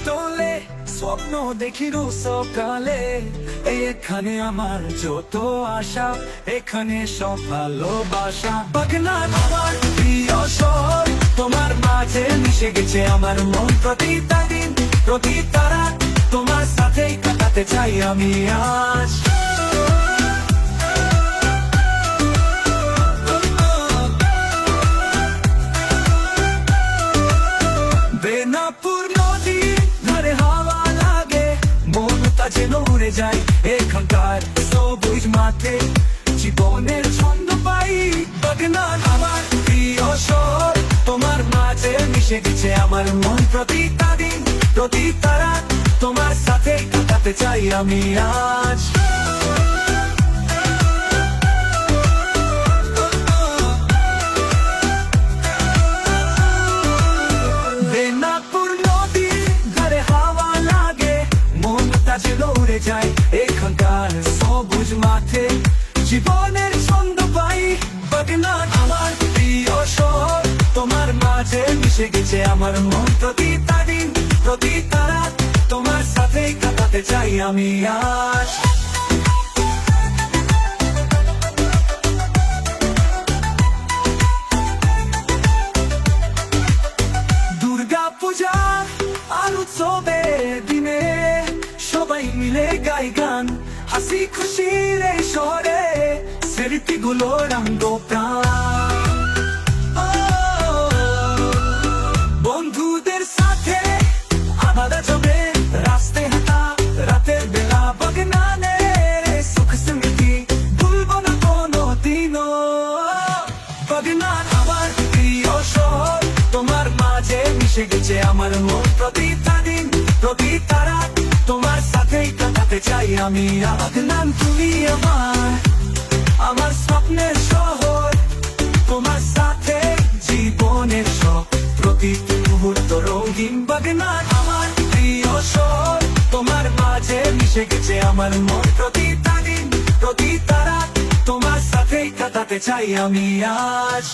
তোলে স্বপ্ন দেখি রোজ সকালে। এখানে আমার যত আশা, এখানে সব ভালোবাসা। বাগনান আমার প্রিয় শহর, তোমার মাঝে মিশে গেছে আমার মন। প্রতিটা দিন প্রতি তারা তোমার সাথেই কাটাতে চাই আমি আজ। বেনাপুর নদীর ধারে হাওয়া লাগে, মনটা যেন উড়ে যায় এখানকার সবুজ মাঠে, জীবনের ছন্দ পাই। বাগনান আমার প্রিয় শহর, তোমার মাঝে মিশে গেছে আমার মন। প্রতিটা দিন প্রতি তারা তোমার সাথে কাটাতে চাই আমি আজ। বেনাপুর নদীর ধারে হাওয়া লাগে, মনটা যেন উড়ে যায় এখানকার সবুজ মাঠে, জীবনের ছন্দ পাই। বাগনান আমার প্রিয় শহর, তোমার মাঝে মিশে গেছে আমার মন। প্রতিটা দিন প্রতি তারা তোমার সাথেই কাটাতে চাই আমি আজ। দুর্গা পূজার আর উৎসবের দিনে সবাই মিলে গাই গান, হাসি খুশির এই শহরে স্মৃতিগুলো রাঙ্গ প্রাণ। বন্ধুদের সাথে আলাদা জমে রাস্তায় হাঁটা রাতের বেলা, বাগনানের সুখ স্মৃতি ভুলবো না কোনো দিনও। বাগনান আমার প্রিয় শহর, তোমার মাঝে মিশে গেছে আমার মন। প্রতিটা দিন প্রতি তারা তোমার সাথেই কাটাতে চাই আমি। বাগনান তুমি আমার স্বপ্নের শহর, তোমার সাথে জীবনের সব প্রতিটি মুহূর্ত রঙিন। বাগনান আমার প্রিয় শহর, তোমার মাঝে মিশে গেছে আমার মন। প্রতিটা দিন প্রতি তারা তোমার সাথেই কাটাতে চাই আমি আজ।